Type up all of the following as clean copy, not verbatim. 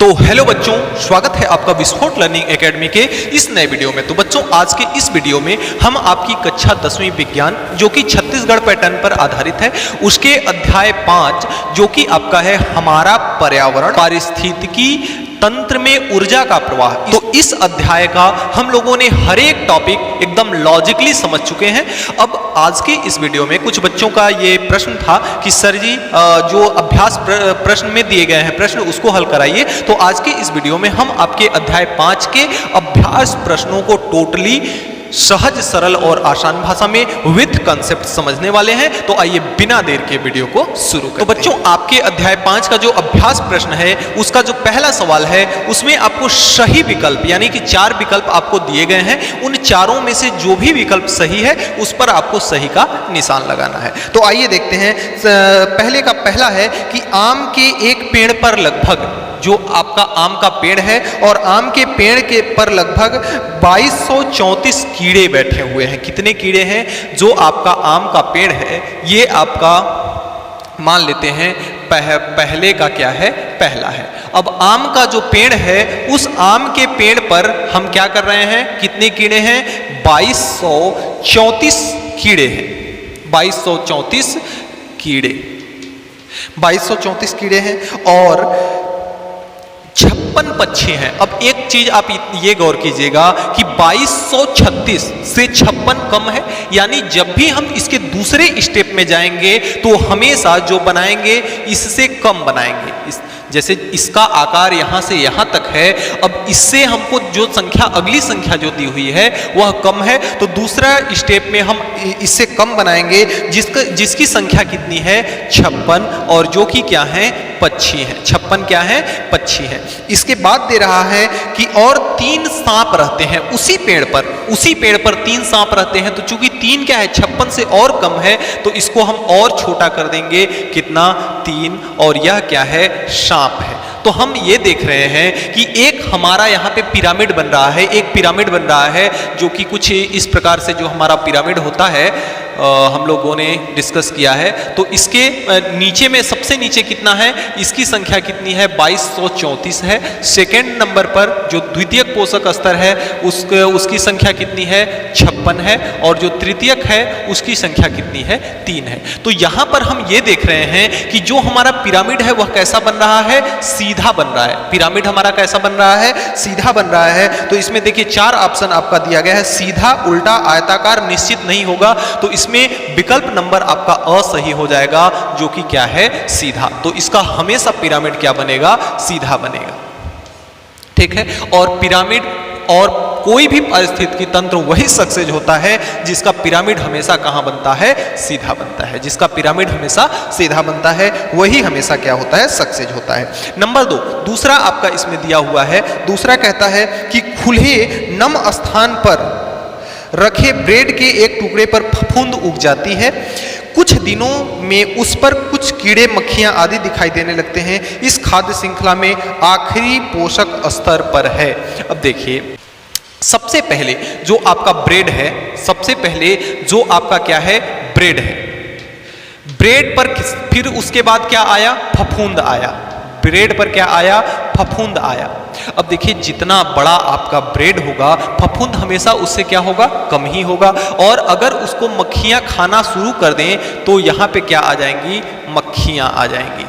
तो हेलो बच्चों, स्वागत है आपका विस्फोट लर्निंग एकेडमी के इस नए वीडियो में। तो बच्चों, आज के इस वीडियो में हम आपकी कक्षा 10वीं विज्ञान जो कि छत्तीसगढ़ पैटर्न पर आधारित है, उसके अध्याय 5 जो कि आपका है हमारा पर्यावरण पारिस्थितिकी तंत्र में ऊर्जा का प्रवाह। तो इस अध्याय का हम लोगों ने हर एक टॉपिक एकदम लॉजिकली समझ चुके हैं। अब आज के इस वीडियो में कुछ बच्चों का ये प्रश्न था कि सर जी जो अभ्यास प्रश्न में दिए गए हैं प्रश्न उसको हल कराइए। तो आज के इस वीडियो में हम आपके अध्याय 5 के अभ्यास प्रश्नों को टोटली सहज, सरल और आसान भाषा में विथ कंसेप्ट समझने वाले हैं। तो आइए बिना देर के वीडियो को शुरू करें। तो बच्चों, आपके अध्याय 5 का जो अभ्यास प्रश्न है उसका जो पहला सवाल है उसमें आपको सही विकल्प यानी कि 4 विकल्प आपको दिए गए हैं। उन चारों में से जो भी विकल्प सही है उस पर आपको सही का निशान लगाना है। तो आइए देखते हैं। पहले का पहला है कि आम के एक पेड़ पर लगभग, जो आपका आम का पेड़ है और आम के पेड़ के पर लगभग 2234 कीड़े बैठे हुए हैं। कितने कीड़े हैं? जो आपका आम का पेड़ है ये आपका मान लेते हैं पहले का क्या है, पहला है। अब आम का जो पेड़ है उस आम के पेड़ पर हम क्या कर रहे हैं, कितने कीड़े हैं? 2234 कीड़े हैं। 2234 कीड़े 2234 कीड़े हैं और 56 पक्षी हैं। अब एक चीज आप ये गौर कीजिएगा कि 2236 से 56 कम है, यानी जब भी हम इसके दूसरे स्टेप में जाएंगे तो हमेशा जो बनाएंगे इससे कम बनाएंगे। जैसे इसका आकार यहां से यहां तक है, अब इससे हमको जो संख्या अगली संख्या जो दी हुई है वह कम है, तो दूसरा स्टेप में हम इससे कम बनाएंगे जिसकी संख्या कितनी है? 56, और जो कि क्या है? पक्षी है। 56 क्या है? पक्षी है। इसके बाद दे रहा है कि और 3 सांप रहते हैं उसी पेड़ पर 3 सांप रहते हैं। तो चूंकि 3 क्या है? 56 से और कम है, तो इसको हम और छोटा कर देंगे। कितना? 3, और यह क्या है? सांप है। तो हम ये देख रहे हैं कि एक हमारा यहाँ पे पिरामिड बन रहा है, एक पिरामिड बन रहा है जो कि कुछ इस प्रकार से जो हमारा पिरामिड होता है हम लोगों ने डिस्कस किया है। तो इसके नीचे में सबसे नीचे कितना है? इसकी संख्या कितनी है? 2234 है। सेकेंड नंबर पर जो द्वितीयक पोषक स्तर है उसकी संख्या कितनी है? 56 है, और जो तृतीयक है उसकी संख्या कितनी है? 3 है। तो यहाँ पर हम ये देख रहे हैं कि जो हमारा पिरामिड है वह कैसा बन रहा है? सीधा बन रहा है। पिरामिड हमारा कैसा बन रहा है? सीधा बन रहा है। तो इसमें देखिए 4 ऑप्शन आपका दिया गया है, सीधा, उल्टा, आयताकार, निश्चित नहीं होगा। तो इसमें विकल्प नंबर आपका असही हो जाएगा, जो कि क्या है? सीधा। तो इसका हमेशा पिरामिड क्या बनेगा? सीधा बनेगा। ठीक है। और पिरामिड और कोई भी पारिस्थितिकी तंत्र वही सक्सेस होता है जिसका पिरामिड हमेशा कहां बनता है? सीधा बनता है। जिसका पिरामिड हमेशा सीधा बनता है वही हमेशा क्या होता है? सक्सेस होता है। नंबर 2, दूसरा आपका इसमें दिया हुआ है। दूसरा कहता है कि खुले नम स्थान पर रखे ब्रेड के एक टुकड़े पर फफूंद उग जाती है। कुछ दिनों में उस पर कुछ कीड़े, मक्खियां आदि दिखाई देने लगते हैं। इस खाद्य श्रृंखला में आखिरी पोषक स्तर पर है। अब देखिए, सबसे पहले जो आपका ब्रेड है, सबसे पहले जो आपका क्या है? ब्रेड है। ब्रेड पर फिर उसके बाद क्या आया? फफूंद आया। ब्रेड पर क्या आया? फफूंद आया। अब देखिए, जितना बड़ा आपका ब्रेड होगा फफूंद हमेशा उससे क्या होगा? कम ही होगा। और अगर उसको मक्खियां खाना शुरू कर दें तो यहां पे क्या आ जाएंगी? मक्खियां आ जाएंगी।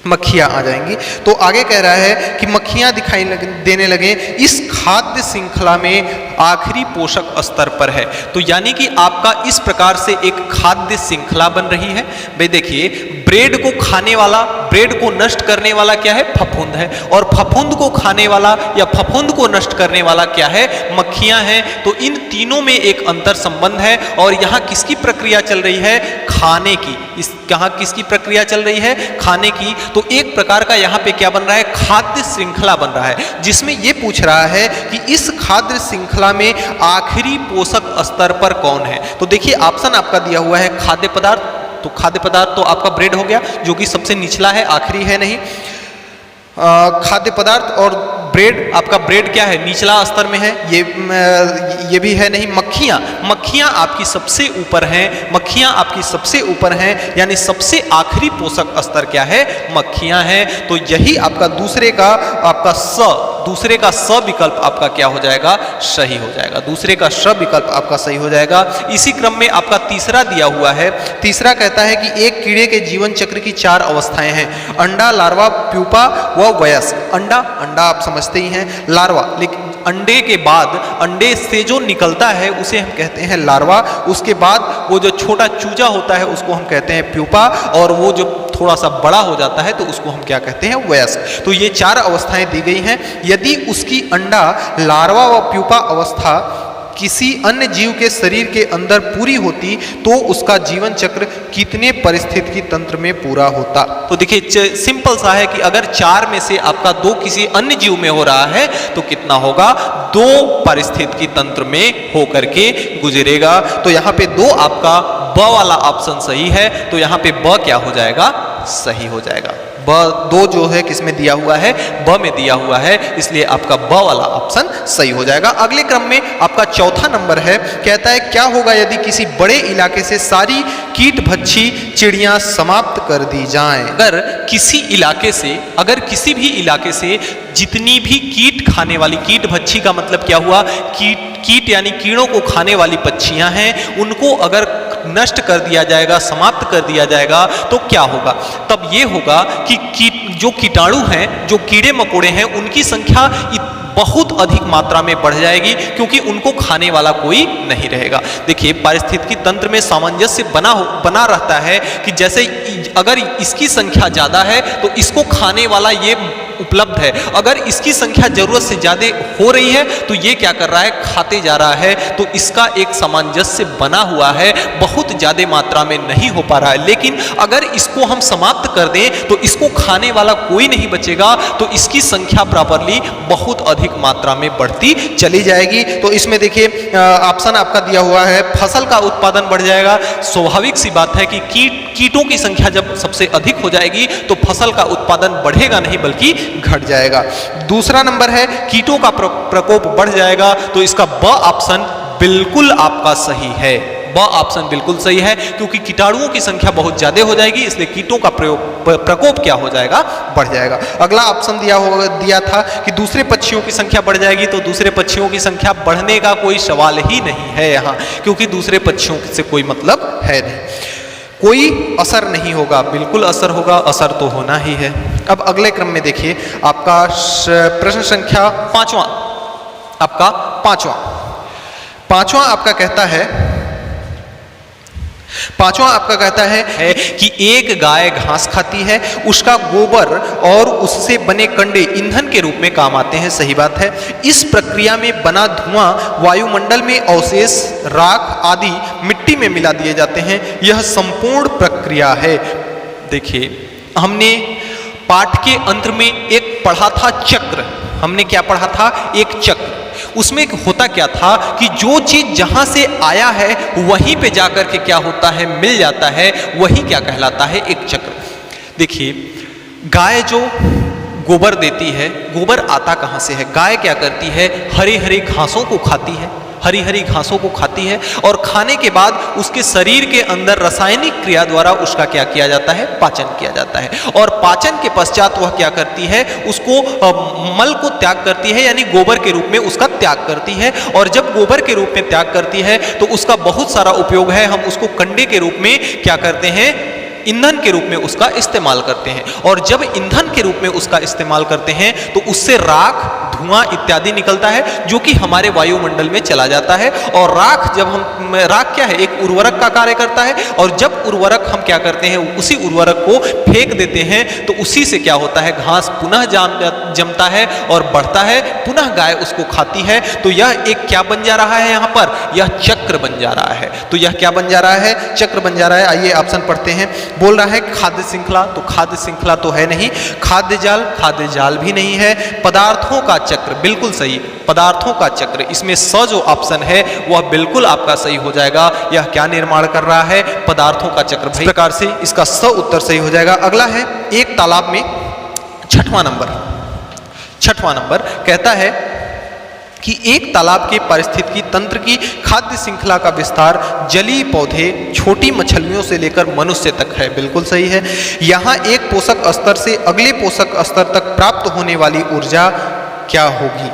मक्खियां आ जाएंगी। तो आगे कह रहा है कि मक्खियां दिखाई देने लगे इस खाद्य श्रृंखला में आखिरी पोषक स्तर पर है। तो यानी कि आपका इस प्रकार से एक खाद्य श्रृंखला बन रही है। भाई देखिए, ब्रेड को खाने वाला, ब्रेड को नष्ट करने वाला क्या है? फफूंद है। और फफूंद को खाने वाला या फफूंद को नष्ट करने वाला क्या है? मक्खियां हैं। तो इन तीनों में एक अंतर संबंध है। और यहाँ किसकी प्रक्रिया चल रही है? खाने की। यहाँ किसकी प्रक्रिया चल रही है? खाने की। तो एक प्रकार का यहाँ पे क्या बन रहा है? खाद्य श्रृंखला बन रहा है, जिसमें ये पूछ रहा है कि इस खाद्य श्रृंखला में आखिरी पोषक स्तर पर कौन है। तो देखिए, ऑप्शन आपका दिया हुआ है खाद्य पदार्थ। तो खाद्य पदार्थ तो आपका ब्रेड हो गया, जो कि सबसे निचला है, आखिरी है नहीं। खाद्य पदार्थ और ब्रेड, आपका ब्रेड क्या है, निचला स्तर में है, ये भी है नहीं। मक्खियां आपकी सबसे ऊपर हैं, मक्खियां आपकी सबसे ऊपर हैं, यानी सबसे आखिरी पोषक स्तर क्या है, मक्खियां हैं। तो यही आपका दूसरे का स विकल्प आपका क्या हो जाएगा, सही हो जाएगा। दूसरे का स विकल्प आपका सही हो जाएगा। इसी क्रम में आपका तीसरा दिया हुआ है। तीसरा कहता है कि एक कीड़े के जीवन चक्र की 4 अवस्थाएं हैं, अंडा, लार्वा, प्यूपा व वयस्क। अंडा आप समझते ही हैं, लार्वा, लेकिन अंडे के बाद, अंडे से जो निकलता है उसे हम कहते हैं लार्वा। उसके बाद वो जो छोटा चूजा होता है उसको हम कहते हैं प्यूपा, और वो जो थोड़ा सा बड़ा हो जाता है तो उसको हम क्या कहते हैं, वयस्क। तो ये 4 अवस्थाएं दी गई हैं। यदि उसकी अंडा, लार्वा व प्यूपा अवस्था किसी अन्य जीव के शरीर के अंदर पूरी होती तो उसका जीवन चक्र कितने परिस्थितिकी तंत्र में पूरा होता। तो देखिए सिंपल सा है कि अगर 4 में से आपका 2 किसी अन्य जीव में हो रहा है तो कितना होगा, 2 परिस्थितिकी तंत्र में होकर के गुजरेगा। तो यहाँ पे 2 आपका ब वाला ऑप्शन सही है, तो यहाँ पे ब क्या हो जाएगा, सही हो जाएगा। ब 2 जो है किसमें दिया हुआ है, ब में दिया हुआ है, इसलिए आपका ब वाला ऑप्शन सही हो जाएगा। अगले क्रम में आपका चौथा नंबर है, कहता है क्या होगा यदि किसी बड़े इलाके से सारी कीट भक्षी चिड़ियां समाप्त कर दी जाएं। अगर किसी भी इलाके से जितनी भी कीट खाने वाली, कीट भक्षी का मतलब क्या हुआ, कीट यानी कीड़ों को खाने वाली पक्षियां हैं, उनको अगर नष्ट कर दिया जाएगा, समाप्त कर दिया जाएगा तो क्या होगा, तब ये होगा कि जो कीटाणु हैं, जो कीड़े मकोड़े हैं, उनकी संख्या बहुत अधिक मात्रा में बढ़ जाएगी, क्योंकि उनको खाने वाला कोई नहीं रहेगा। देखिए पारिस्थितिकी तंत्र में सामंजस्य बना रहता है कि जैसे अगर इसकी संख्या ज्यादा है तो इसको खाने वाला ये उपलब्ध है, अगर इसकी संख्या जरूरत से ज्यादा हो रही है तो ये क्या कर रहा है, खाते जा रहा है। तो इसका एक सामंजस्य बना हुआ है, बहुत ज्यादा मात्रा में नहीं हो पा रहा है। लेकिन अगर इसको हम समाप्त कर दें तो इसको खाने वाला कोई नहीं बचेगा, तो इसकी संख्या प्रॉपरली बहुत अधिक मात्रा में बढ़ती चली जाएगी। तो इसमें देखिए ऑप्शन आपका दिया हुआ है, फसल का उत्पादन बढ़ जाएगा। स्वाभाविक सी बात है कि कीटों की संख्या जब सबसे अधिक हो जाएगी तो फसल का उत्पादन बढ़ेगा नहीं बल्कि घट जाएगा। दूसरा नंबर है कीटों का प्रकोप बढ़ जाएगा, तो इसका ब ऑप्शन बिल्कुल आपका सही है। ब ऑप्शन बिल्कुल सही है, क्योंकि कीटाणुओं की संख्या बहुत ज्यादा हो जाएगी, इसलिए कीटों का प्रकोप क्या हो जाएगा, बढ़ जाएगा। अगला ऑप्शन दिया था कि दूसरे पक्षियों की संख्या बढ़ जाएगी, तो दूसरे पक्षियों की संख्या बढ़ने का कोई सवाल ही नहीं है यहाँ, क्योंकि दूसरे पक्षियों से कोई मतलब है नहीं, कोई असर नहीं होगा। बिल्कुल असर होगा, असर तो होना ही है। अब अगले क्रम में देखिए आपका प्रश्न संख्या पांचवा आपका कहता है कि एक गाय घास खाती है, उसका गोबर और उससे बने कंडे ईंधन के रूप में काम आते हैं। सही बात है। इस प्रक्रिया में बना धुआं वायुमंडल में अवशेष, राख आदि मिट्टी में मिला दिए जाते हैं। यह संपूर्ण प्रक्रिया है। देखिए हमने पाठ के अंत में एक पढ़ा था चक्र, हमने क्या पढ़ा था, एक चक्र। उसमें होता क्या था कि जो चीज जहां से आया है वहीं पे जाकर के क्या होता है, मिल जाता है, वही क्या कहलाता है, एक चक्र। देखिए गाय जो गोबर देती है, गोबर आता कहां से है, गाय क्या करती है, हरी हरी घासों को खाती है, हरी हरी घासों को खाती है, और खाने के बाद उसके शरीर के अंदर रासायनिक क्रिया द्वारा उसका क्या किया जाता है, पाचन किया जाता है। और पाचन के पश्चात वह क्या करती है, उसको मल को त्याग करती है, यानी गोबर के रूप में उसका त्याग करती है। और जब गोबर के रूप में त्याग करती है तो उसका बहुत सारा उपयोग है, हम उसको कंडे के रूप में क्या करते हैं, ईंधन के रूप में उसका इस्तेमाल करते हैं। और जब ईंधन के रूप में उसका इस्तेमाल करते हैं तो उससे राख, धुआं इत्यादि निकलता है, जो कि हमारे वायुमंडल में चला जाता है। और राख क्या है, एक उर्वरक का कार्य करता है। और जब उर्वरक हम क्या करते हैं, उसी उर्वरक को फेंक देते हैं, तो उसी से क्या होता है, घास पुनः जमता है और बढ़ता है, पुनः गाय उसको खाती है। तो यह एक क्या बन जा रहा है, यहाँ पर यह चक्र बन जा रहा है। तो यह क्या बन जा रहा है, चक्र बन जा रहा है। आइए ऑप्शन पढ़ते हैं। बोल रहा है खाद्य श्रृंखला, तो खाद्य श्रृंखला तो है नहीं। खाद्य जाल भी नहीं है। पदार्थों का चक्र, बिल्कुल सही, पदार्थों का चक्र। इसमें स जो ऑप्शन है वह बिल्कुल आपका सही हो जाएगा। यह क्या निर्माण कर रहा है, पदार्थों का चक्र। इस प्रकार से इसका स उत्तर सही हो जाएगा। अगला है एक तालाब में, छठवां छठवां नंबर कहता है कि एक तालाब के पारिस्थितिकी तंत्र की खाद्य श्रृंखला का विस्तार जलीय पौधे, छोटी मछलियों से लेकर मनुष्य तक है। बिल्कुल सही है। यहाँ एक पोषक स्तर से अगले पोषक स्तर तक प्राप्त होने वाली ऊर्जा क्या होगी?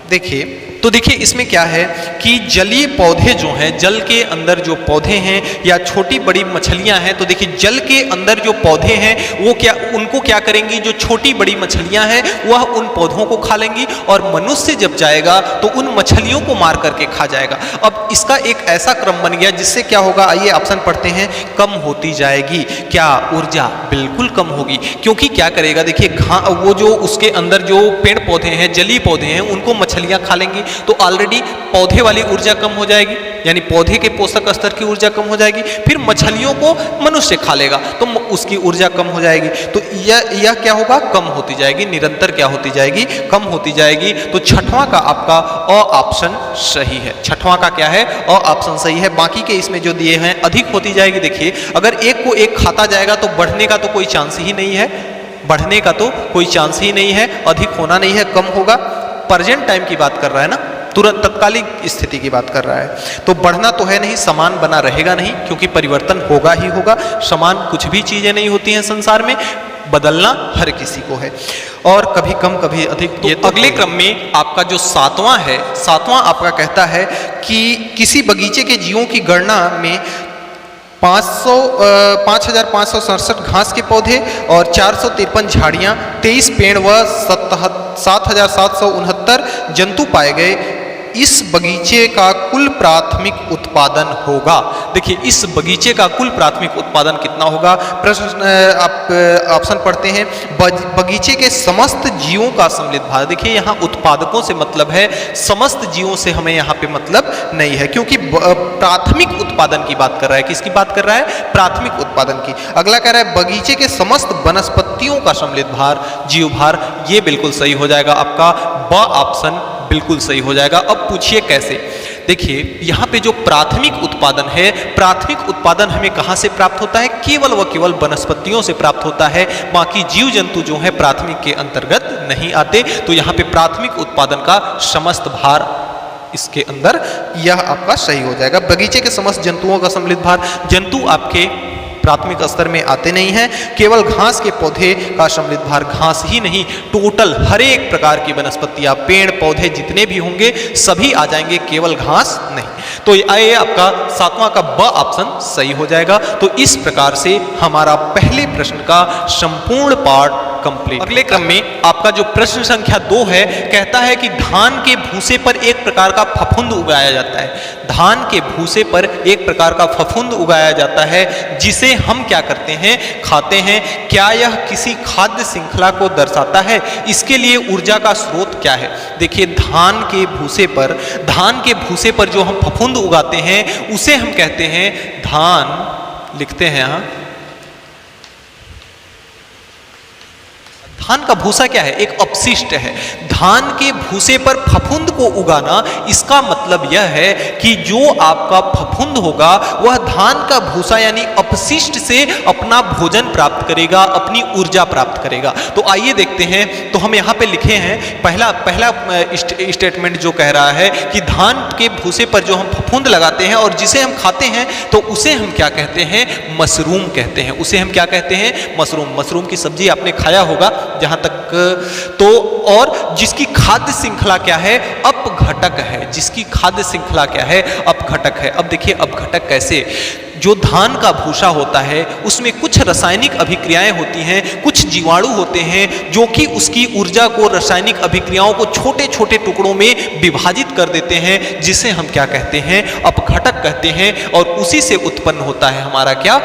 देखिए इसमें क्या है कि जलीय पौधे जो हैं, जल के अंदर जो पौधे हैं या छोटी बड़ी मछलियां हैं, तो देखिए जल के अंदर जो पौधे हैं वो उनको क्या करेंगी, जो छोटी बड़ी मछलियां हैं वह उन पौधों को खा लेंगी और मनुष्य जब जाएगा तो उन मछलियों को मार करके खा जाएगा। अब इसका एक ऐसा क्रम बन गया जिससे क्या होगा, आइए ऑप्शन पढ़ते हैं। कम होती जाएगी क्या ऊर्जा? बिल्कुल कम होगी, क्योंकि क्या करेगा, देखिए वो जो उसके अंदर जो पेड़ पौधे हैं, जलीय पौधे हैं, उनको मछलियां खा लेंगी तो ऑलरेडी पौधे वाली ऊर्जा कम हो जाएगी, यानी पौधे के पोषक स्तर की ऊर्जा कम हो जाएगी। फिर मछलियों को मनुष्य खा लेगा तो उसकी ऊर्जा कम हो जाएगी। तो यह क्या होगा, कम होती जाएगी, निरंतर क्या होती जाएगी, कम होती जाएगी। तो छठवां का आपका अ ऑप्शन सही है। छठवां का क्या है, अ ऑप्शन सही है। बाकी के इसमें जो दिए हैं अधिक होती जाएगी। देखिए अगर एक को एक खाता जाएगा तो बढ़ने का तो कोई चांस ही नहीं है, बढ़ने का तो कोई चांस ही नहीं है, अधिक होना नहीं है, कम होगा। प्रेजेंट टाइम की बात कर रहा है ना, तुरंत तत्कालिक स्थिति की बात कर रहा है, तो बढ़ना तो है नहीं, समान बना रहेगा नहीं, क्योंकि परिवर्तन होगा ही होगा। समान कुछ भी चीजें नहीं होती हैं संसार में, बदलना हर किसी को है, और कभी कम कभी अधिक। तो अगले क्रम में आपका जो सातवां है, सातवां आपका कहता है कि किसी बगीचे के जीवों की गणना में 5567 घास के पौधे और 453 झाड़ियां, 23 पेड़ व 7769 जंतु पाए गए। इस बगीचे का कुल प्राथमिक उत्पादन होगा। देखिए इस बगीचे का कुल प्राथमिक उत्पादन कितना होगा? प्रश्न आप ऑप्शन पढ़ते हैं। बगीचे के समस्त जीवों का सम्मिलित भार। देखिए यहाँ उत्पादकों से मतलब है, समस्त जीवों से हमें यहाँ पे मतलब नहीं है, क्योंकि प्राथमिक उत्पादन की बात कर रहा है। किसकी बात कर रहा है? प्राथमिक उत्पादन की। अगला कह रहा है बगीचे के समस्त वनस्पतियों का सम्मिलित भार, जीव भार। ये बिल्कुल सही हो जाएगा, आपका ब ऑप्शन बिल्कुल सही हो जाएगा। अब पूछिए कैसे? देखिए यहाँ पे जो प्राथमिक उत्पादन है, प्राथमिक उत्पादन हमें कहाँ से प्राप्त होता है? केवल व केवल वनस्पतियों से प्राप्त होता है, बाकी जीव जंतु जो है प्राथमिक के अंतर्गत नहीं आते। तो यहाँ पे प्राथमिक उत्पादन का समस्त भार इसके अंदर, यह आपका सही हो जाएगा। बगीचे के समस्त जंतुओं का सम्मिलित भार, जंतु आपके प्राथमिक स्तर में आते नहीं हैं। केवल घास के पौधे का सम्मिलित भार, घास ही नहीं, टोटल हर एक प्रकार की वनस्पतियां, पेड़ पौधे जितने भी होंगे सभी आ जाएंगे, केवल घास नहीं। तो ये आपका सातवां का ब ऑप्शन सही हो जाएगा। तो इस प्रकार से हमारा पहले प्रश्न का संपूर्ण पार्ट कंप्लीट। अगले क्रम में आपका जो प्रश्न संख्या 2 है, कहता है कि धान के भूसे पर एक प्रकार का फफूंद उगाया जाता है। धान के भूसे पर एक प्रकार का फफूंद उगाया जाता है, जिसे हम क्या करते हैं? खाते हैं। क्या यह किसी खाद्य श्रृंखला को दर्शाता है? इसके लिए ऊर्जा का स्रोत क्या है? देखिए धान के भूसे पर जो हम फफूंद उगाते हैं उसे हम कहते हैं धान, लिखते हैं यहाँ, धान का भूसा क्या है? एक अपशिष्ट है। धान के भूसे पर फफूंद को उगाना, इसका मतलब यह है कि जो आपका फफूंद होगा वह धान का भूसा यानी अपशिष्ट से अपना भोजन प्राप्त करेगा, अपनी ऊर्जा प्राप्त करेगा। तो आइए देखते हैं। तो हम यहाँ पे लिखे हैं, पहला स्टेटमेंट जो कह रहा है कि धान के भूसे पर जो हम फफूंद लगाते हैं और जिसे हम खाते हैं, तो उसे हम क्या कहते हैं? मशरूम कहते हैं। उसे हम क्या कहते हैं? मशरूम। मशरूम की सब्जी आपने खाया होगा जहां तक तो, और जिसकी खाद्य श्रृंखला क्या है? अपघटक है। जिसकी खाद्य श्रृंखला क्या है? अपघटक है। अब देखिए अपघटक कैसे? जो धान का भूसा होता है उसमें कुछ रासायनिक अभिक्रियाएं होती हैं, कुछ जीवाणु होते हैं जो कि उसकी ऊर्जा को, रासायनिक अभिक्रियाओं को छोटे छोटे टुकड़ों में विभाजित कर देते हैं, जिसे हम क्या कहते हैं? अपघटक कहते हैं। और उसी से उत्पन्न होता है हमारा क्या?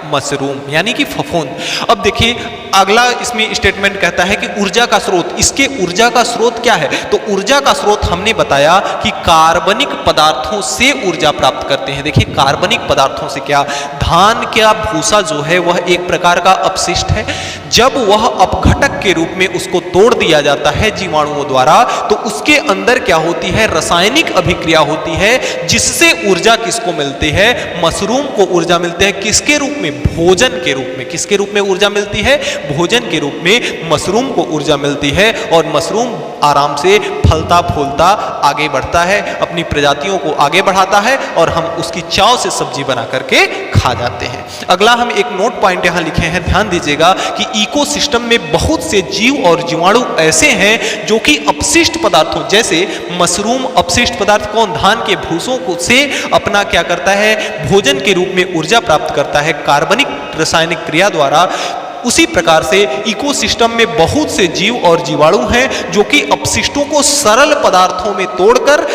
मशरूम, यानी कि फफूंद। अब देखिए अगला इसमें स्टेटमेंट कहता है कि ऊर्जा का स्रोत। इसके ऊर्जा का स्रोत क्या है? तो ऊर्जा का स्रोत हमने बताया कि कार्बनिक पदार्थों से ऊर्जा प्राप्त करते हैं। देखिए कार्बनिक पदार्थों से क्या, धान का भूसा जो है वह एक प्रकार का अपशिष्ट है। जब वह अपघटक के रूप में उसको तोड़ दिया जाता है जीवाणुओं द्वारा, तो उसके अंदर क्या होती है, रासायनिक अभिक्रिया होती है, जिससे ऊर्जा किसको मिलती है, मशरूम को ऊर्जा मिलती है। किसके रूप में, भोजन के रूप में। किसके रूप में ऊर्जा मिलती है, भोजन के रूप में मशरूम को ऊर्जा मिलती है। और मशरूम आराम से फलता फूलता आगे बढ़ता है, अपनी प्रजातियों को आगे बढ़ाता है और हम उसकी चाव से सब्जी बना करके खा जाते हैं। अगला हम एक नोट पॉइंट यहां लिखे हैं, ध्यान दीजिएगा कि इकोसिस्टम में बहुत से जीव और जीवाणु ऐसे हैं जो कि अपशिष्ट पदार्थों, जैसे मशरूम अपशिष्ट पदार्थ कौन, धान के भूसों को से अपना क्या करता है, भोजन के रूप में ऊर्जा प्राप्त करता है कार्बनिक रासायनिक क्रिया द्वारा। उसी प्रकार से इकोसिस्टम में बहुत से जीव और जीवाणु हैं जो कि अपशिष्टों को सरल पदार्थों में तोड़कर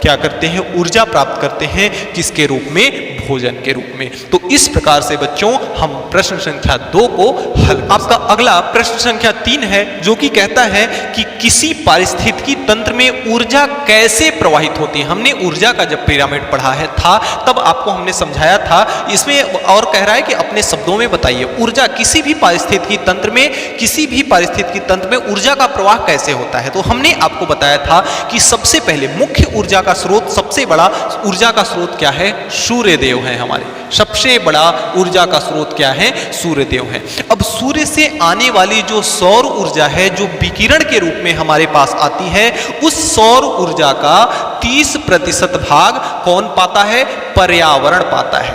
क्या करते हैं, ऊर्जा प्राप्त करते हैं। किसके रूप में, भोजन के रूप में। तो इस प्रकार से बच्चों हम प्रश्न संख्या 2 को हल। आपका अगला प्रश्न संख्या 3 है, जो कि कहता है कि किसी पारिस्थितिकी तंत्र में ऊर्जा कैसे प्रवाहित होती है। हमने ऊर्जा का जब पिरामिड पढ़ा है था तब आपको हमने समझाया था। इसमें और कह रहा है कि अपने शब्दों में बताइए ऊर्जा किसी भी पारिस्थितिकी तंत्र में, किसी भी पारिस्थितिकी तंत्र में ऊर्जा का प्रवाह कैसे होता है। तो हमने आपको बताया था कि सबसे पहले मुख्य ऊर्जा का स्रोत, सबसे बड़ा ऊर्जा का स्रोत क्या है, सूर्य देव है। हमारे सबसे बड़ा ऊर्जा का स्रोत क्या है, सूर्य देव है। अब सूर्य से आने वाली जो सौर ऊर्जा है, जो विकिरण के रूप में हमारे पास आती है, उस सौर ऊर्जा का 30% भाग कौन पाता है, पर्यावरण पाता है।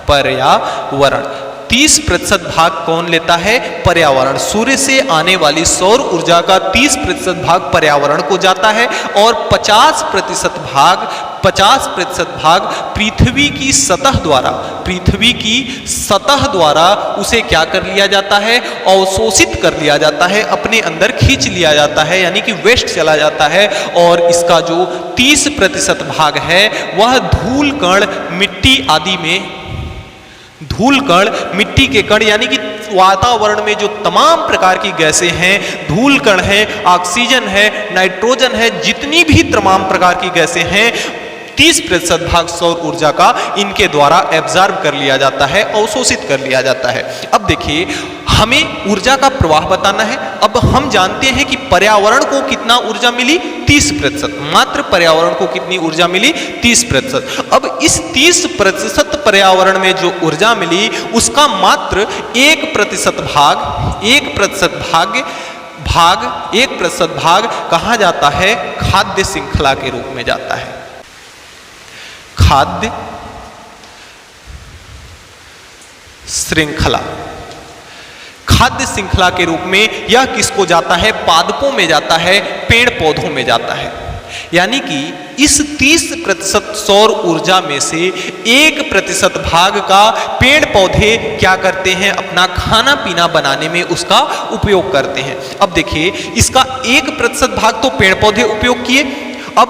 पर्यावरण 30% भाग कौन लेता है, पर्यावरण। सूर्य से आने वाली सौर ऊर्जा का 30% भाग पर्यावरण को जाता है और 50% भाग पृथ्वी की सतह द्वारा, पृथ्वी की सतह द्वारा उसे क्या कर लिया जाता है, अवशोषित कर लिया जाता है, अपने अंदर खींच लिया जाता है, यानी कि वेस्ट चला जाता है। और इसका जो 30% भाग है वह धूल कण, मिट्टी आदि में, धूल कण, मिट्टी के कण, यानी कि वातावरण में जो तमाम प्रकार की गैसें हैं, धूल कण है, ऑक्सीजन है, नाइट्रोजन है, जितनी भी तमाम प्रकार की गैसें हैं, 30% भाग सौर ऊर्जा का इनके द्वारा एब्जॉर्ब कर लिया जाता है, अवशोषित कर लिया जाता है। अब देखिए हमें ऊर्जा का प्रवाह बताना है। अब हम जानते हैं कि पर्यावरण को कितना ऊर्जा मिली, 30%। मात्र पर्यावरण को कितनी ऊर्जा मिली, 30%। अब इस 30% पर्यावरण में जो ऊर्जा मिली उसका मात्र 1% भाग कहाँ जाता है, खाद्य श्रृंखला के रूप में जाता है। खाद्य श्रृंखला, खाद्य श्रृंखला के रूप में यह किसको जाता है, पादपों में जाता है, पेड़ पौधों में जाता है। यानी कि इस 30% सौर ऊर्जा में से 1% भाग का पेड़ पौधे क्या करते हैं, अपना खाना पीना बनाने में उसका उपयोग करते हैं। अब देखिए इसका 1% भाग तो पेड़ पौधे उपयोग किए। अब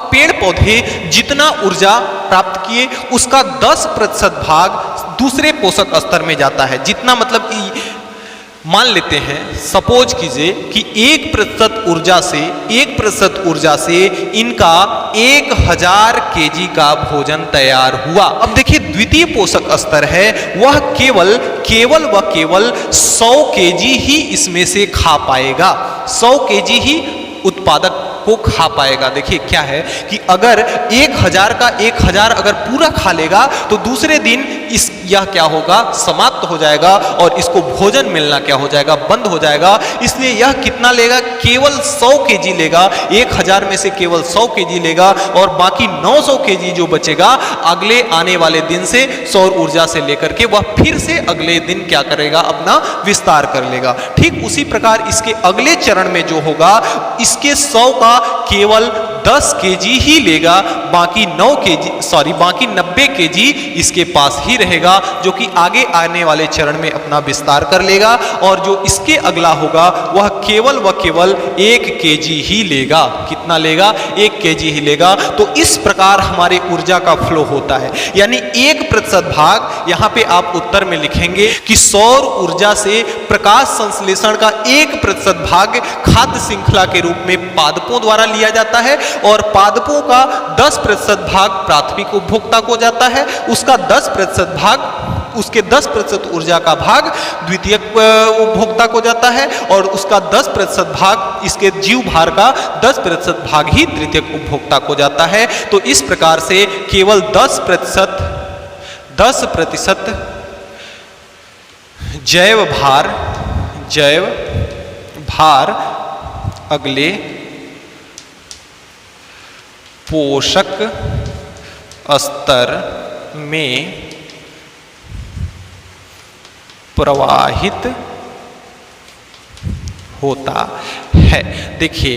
पेड़ पौधे जितना ऊर्जा प्राप्त किए उसका 10% भाग दूसरे पोषक स्तर में जाता है। जितना मतलब कि मान लेते हैं, सपोज कीजिए कि 1% ऊर्जा से इनका 1000 केजी का भोजन तैयार हुआ। अब देखिए द्वितीय पोषक स्तर है वह केवल 100 केजी ही इसमें से खा पाएगा, 100 केजी ही उत्पादक को खा पाएगा। देखिए क्या है कि अगर 1000 का 1000 अगर पूरा खा लेगा तो दूसरे दिन यह क्या होगा, समाप्त हो जाएगा और इसको भोजन मिलना क्या हो जाएगा, बंद हो जाएगा। इसलिए यह कितना लेगा, केवल 100 केजी लेगा, 1000 में से केवल 100 केजी लेगा और बाकी 900 केजी जो बचेगा अगले आने वाले दिन से सौर ऊर्जा से लेकर के वह फिर से अगले दिन क्या करेगा, अपना विस्तार कर लेगा। ठीक उसी प्रकार इसके अगले चरण में जो होगा, इसके 100 का केवल 10 केजी ही लेगा, बाकी 90 90 केजी इसके पास ही रहेगा, जो कि आगे आने वाले चरण में अपना विस्तार कर लेगा, और जो इसके अगला होगा वह केवल व केवल 1 केजी ही लेगा। कितना लेगा? 1 केजी ही लेगा। तो इस प्रकार हमारे ऊर्जा का फ्लो होता है, यानी 1% भाग यहाँ पे आप उत्तर में लिखेंगे कि सौर ऊर्जा से प्रकाश संश्लेषण का 1% भाग खाद्य श्रृंखला के रूप में पादपों द्वारा लिया जाता है, और पादपों का 10% भाग प्राथमिक उपभोक्ता को जाता है, उसका 10% भाग, उसके 10% ऊर्जा का भाग द्वितीयक उपभोक्ता को जाता है, और उसका 10% भाग, इसके जीव भार का 10% भाग ही तृतीयक उपभोक्ता को जाता है। तो इस प्रकार से केवल 10% जैव भार अगले पोषक स्तर में प्रवाहित होता है। देखिए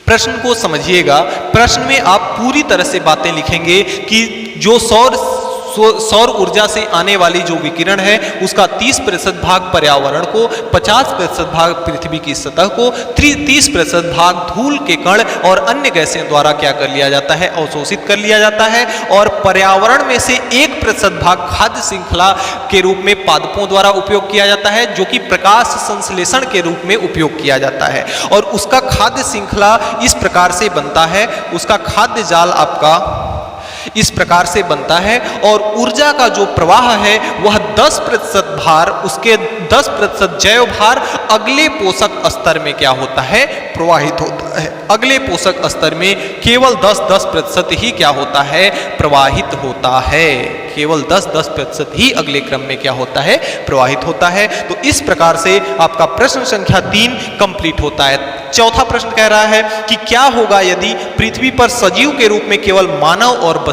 प्रश्न को समझिएगा, प्रश्न में आप पूरी तरह से बातें लिखेंगे कि जो सौर ऊर्जा से आने वाली जो विकिरण है उसका 30% भाग पर्यावरण को, 50% भाग पृथ्वी की सतह को, 30% भाग धूल के कण और अन्य गैसें द्वारा क्या कर लिया जाता है? अवशोषित कर लिया जाता है, और पर्यावरण में से 1% भाग खाद्य श्रृंखला के रूप में पादपों द्वारा उपयोग किया जाता है, जो कि प्रकाश संश्लेषण के रूप में उपयोग किया जाता है, और उसका खाद्य श्रृंखला इस प्रकार से बनता है, उसका खाद्य जाल आपका इस प्रकार से बनता है, और ऊर्जा का जो प्रवाह है वह 10% भार, उसके 10% जैव भार अगले पोषक स्तर में क्या होता है? प्रवाहित होता है। अगले पोषक स्तर में केवल 10% ही क्या होता है? प्रवाहित होता है। केवल 10% ही अगले क्रम में क्या होता है? प्रवाहित होता है। तो इस प्रकार से आपका प्रश्न संख्या 3 कंप्लीट होता है। चौथा प्रश्न कह रहा है कि क्या होगा यदि पृथ्वी पर सजीव के रूप में केवल मानव और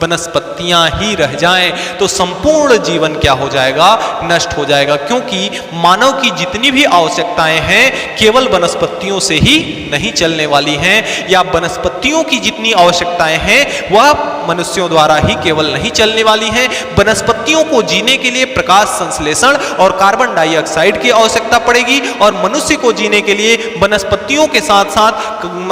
वनस्पतियां ही रह जाएं, तो संपूर्ण जीवन क्या हो जाएगा? नष्ट हो जाएगा, क्योंकि मानव की जितनी भी आवश्यकताएं हैं केवल वनस्पतियों से ही नहीं चलने वाली हैं, या वनस्पतियों की जितनी आवश्यकताएं हैं वह मनुष्यों द्वारा ही केवल नहीं चलने वाली हैं। वनस्पतियों को जीने के लिए प्रकाश संश्लेषण और कार्बन डाइऑक्साइड की आवश्यकता पड़ेगी, और मनुष्य को जीने के लिए वनस्पतियों के साथ साथ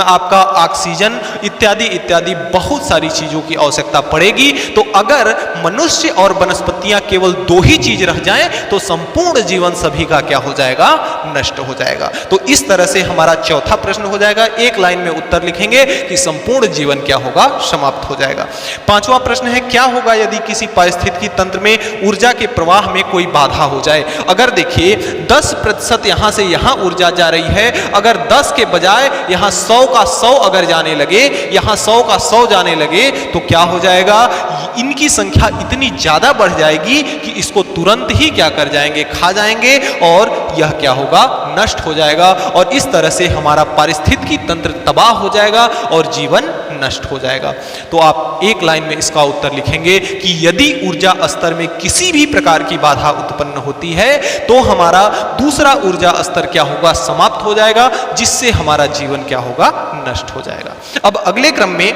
आपका ऑक्सीजन इत्यादि इत्यादि बहुत सारी चीजों की आवश्यकता पड़ेगी। तो अगर मनुष्य और वनस्पतियां केवल 2 ही चीज रह जाएं, तो संपूर्ण जीवन सभी का क्या हो जाएगा? नष्ट हो जाएगा। तो इस तरह से हमारा चौथा प्रश्न हो जाएगा। एक लाइन में उत्तर लिखेंगे कि संपूर्ण जीवन क्या होगा? समाप्त हो जाएगा। पांचवा प्रश्न है, क्या होगा यदि किसी पारिस्थितिकी तंत्र में ऊर्जा के प्रवाह में कोई बाधा हो जाए? अगर देखिए 10% यहां से यहां ऊर्जा जा रही है, अगर 10 के बजाय यहां 100 का 100 अगर जाने लगे, यहां 100 का 100 जाने लगे, तो क्या हो जाएगा? इनकी संख्या इतनी ज्यादा बढ़ जाएगी कि इसको तुरंत ही क्या कर जाएंगे? खा जाएंगे, और यह क्या होगा? नष्ट हो जाएगा, और इस तरह से हमारा पारिस्थितिकी तंत्र तबाह हो जाएगा और जीवन नष्ट हो जाएगा। तो आप एक लाइन में इसका उत्तर लिखेंगे कि यदि ऊर्जा स्तर में किसी भी प्रकार की बाधा उत्पन्न होती है, तो हमारा दूसरा ऊर्जा स्तर क्या होगा? समाप्त हो जाएगा, जिससे हमारा जीवन क्या होगा? नष्ट हो जाएगा। अब अगले क्रम में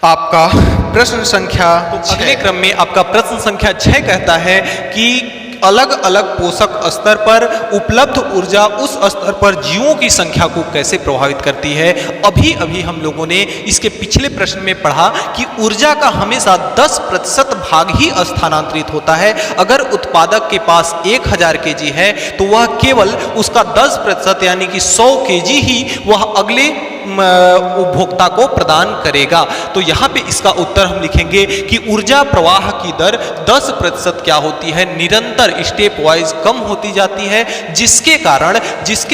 आपका प्रश्न संख्या, अगले क्रम में आपका प्रश्न संख्या 6 कहता है कि अलग अलग पोषक स्तर पर उपलब्ध ऊर्जा उस स्तर पर जीवों की संख्या को कैसे प्रभावित करती है। अभी अभी हम लोगों ने इसके पिछले प्रश्न में पढ़ा कि ऊर्जा का हमेशा 10% भाग ही स्थानांतरित होता है। अगर उत्पादक के पास 1000 केजी है तो वह केवल उसका 10% यानी कि 100 केजी ही वह अगले उपभोक्ता को प्रदान करेगा। तो यहाँ पे इसका उत्तर हम लिखेंगे कि ऊर्जा प्रवाह की दर 10% क्या होती है? निरंतर स्टेप वाइज कम होती जाती है, जिसके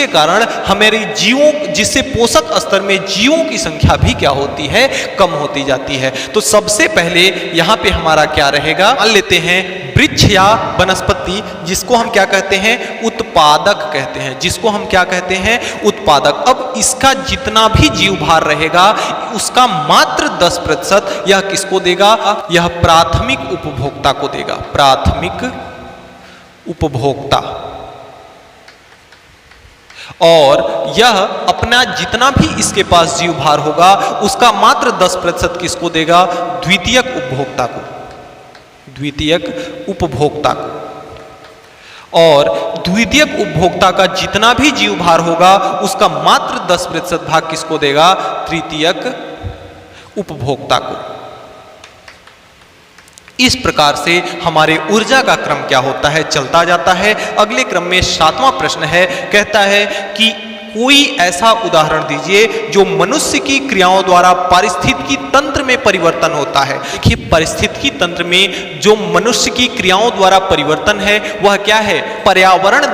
कारण हमारे जीवों, जिससे पोषक स्तर में जीवों की संख्या भी क्या होती है? कम होती जाती है। तो सबसे पहले यहाँ पे हमारा क्या रहेगा? मान लेते हैं वृक्ष या वनस्पति, जिसको हम क्या कहते हैं? उत्पादक कहते हैं। जिसको हम क्या कहते हैं? उत्पादक। अब इसका जितना भी जीव भार रहेगा उसका मात्र 10% यह किसको देगा? यह प्राथमिक उपभोक्ता को देगा। प्राथमिक उपभोक्ता। और यह अपना जितना भी इसके पास जीव भार होगा उसका मात्र 10% किसको देगा? द्वितीयक उपभोक्ता को, द्वितीयक उपभोक्ता को। और द्वितीयक उपभोक्ता का जितना भी जीव भार होगा उसका मात्र 10% भाग किसको देगा? तृतीयक उपभोक्ता को। इस प्रकार से हमारे ऊर्जा का क्रम क्या होता है, चलता जाता है। अगले क्रम में 7वां प्रश्न है, कहता है कि कोई ऐसा उदाहरण दीजिए जो मनुष्य की क्रियाओं द्वारा पारिस्थितिकी तंत्र में परिवर्तन होता है। देखिए, पारिस्थितिकी तंत्र में जो मनुष्य की क्रियाओं द्वारा परिवर्तन है वह क्या है? पर्यावरण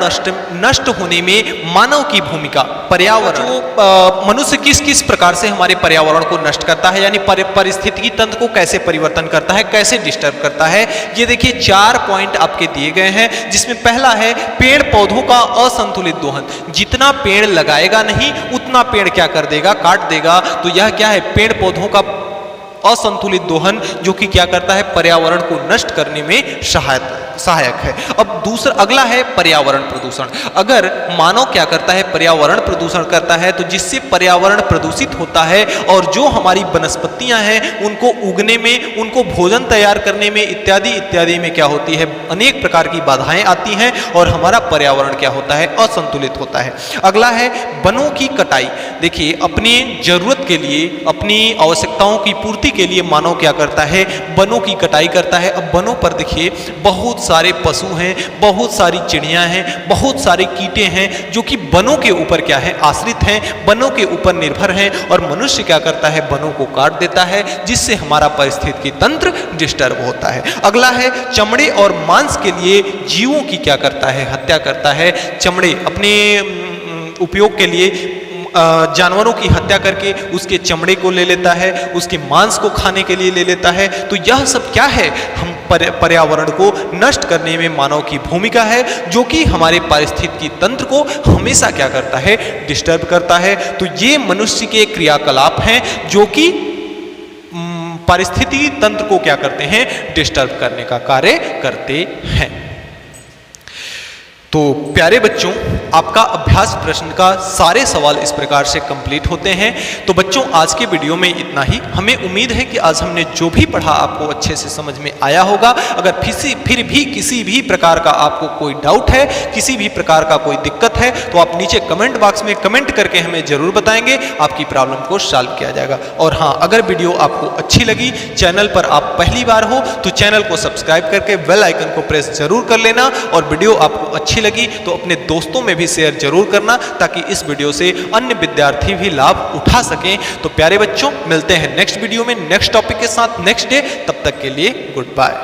नष्ट होने में मानव की भूमिका। पर्यावरण जो मनुष्य किस किस प्रकार से हमारे पर्यावरण को नष्ट करता है, यानी पारिस्थितिकी तंत्र को कैसे परिवर्तन करता है, कैसे डिस्टर्ब करता है। ये देखिए 4 पॉइंट आपके दिए गए हैं, जिसमें पहला है पेड़ पौधों का असंतुलित दोहन। जितना पेड़ लगाएगा नहीं उतना पेड़ क्या कर देगा? काट देगा। तो यह क्या है? पेड़ पौधों का असंतुलित दोहन, जो कि क्या करता है? पर्यावरण को नष्ट करने में सहायक है। अब अगला है पर्यावरण प्रदूषण। अगर मानव क्या करता है? पर्यावरण प्रदूषण करता है, तो जिससे पर्यावरण प्रदूषित होता है और जो हमारी वनस्पतियां हैं उनको उगने में, उनको भोजन तैयार करने में इत्यादि इत्यादि में क्या होती है? अनेक प्रकार की बाधाएं आती हैं और हमारा पर्यावरण क्या होता है? असंतुलित होता है। अगला है वनों की कटाई। देखिए, अपनी जरूरत के लिए, अपनी आवश्यकताओं की पूर्ति के लिए मानव क्या करता है? वनों की कटाई करता है। अब वनों पर देखिए बहुत सारे पशु हैं, बहुत सारी चिड़ियां हैं, बहुत सारे कीटे हैं जो कि वनों के ऊपर क्या है? आश्रित हैं, वनों के ऊपर निर्भर हैं। और मनुष्य क्या करता है? वनों को काट देता है, जिससे हमारा पारिस्थितिकी तंत्र डिस्टर्ब होता है। अगला है चमड़े और मांस के लिए जीवों की क्या करता है? हत्या करता है। चमड़े अपने उपयोग के लिए जानवरों की हत्या करके उसके चमड़े को ले लेता है, उसके मांस को खाने के लिए ले लेता है। तो यह सब क्या है? हम पर्यावरण को नष्ट करने में मानव की भूमिका है, जो कि हमारे पारिस्थितिकी तंत्र को हमेशा क्या करता है? डिस्टर्ब करता है। तो ये मनुष्य के क्रियाकलाप हैं जो कि पारिस्थितिकी तंत्र को क्या करते हैं? डिस्टर्ब करने का कार्य करते हैं। तो प्यारे बच्चों, आपका अभ्यास प्रश्न का सारे सवाल इस प्रकार से कंप्लीट होते हैं। तो बच्चों, आज के वीडियो में इतना ही। हमें उम्मीद है कि आज हमने जो भी पढ़ा आपको अच्छे से समझ में आया होगा। अगर फिर भी किसी भी प्रकार का आपको कोई डाउट है, किसी भी प्रकार का कोई दिक्कत है, तो आप नीचे कमेंट बॉक्स में कमेंट करके हमें जरूर बताएंगे, आपकी प्रॉब्लम को सॉल्व किया जाएगा। और हाँ, अगर वीडियो आपको अच्छी लगी, चैनल पर आप पहली बार हो, तो चैनल को सब्सक्राइब करके बेल आइकन को प्रेस जरूर कर लेना। और वीडियो आपको अच्छी लगी तो अपने दोस्तों में भी शेयर जरूर करना, ताकि इस वीडियो से अन्य विद्यार्थी भी लाभ उठा सकें। तो प्यारे बच्चों, मिलते हैं नेक्स्ट वीडियो में नेक्स्ट टॉपिक के साथ नेक्स्ट डे। तब तक के लिए गुड बाय।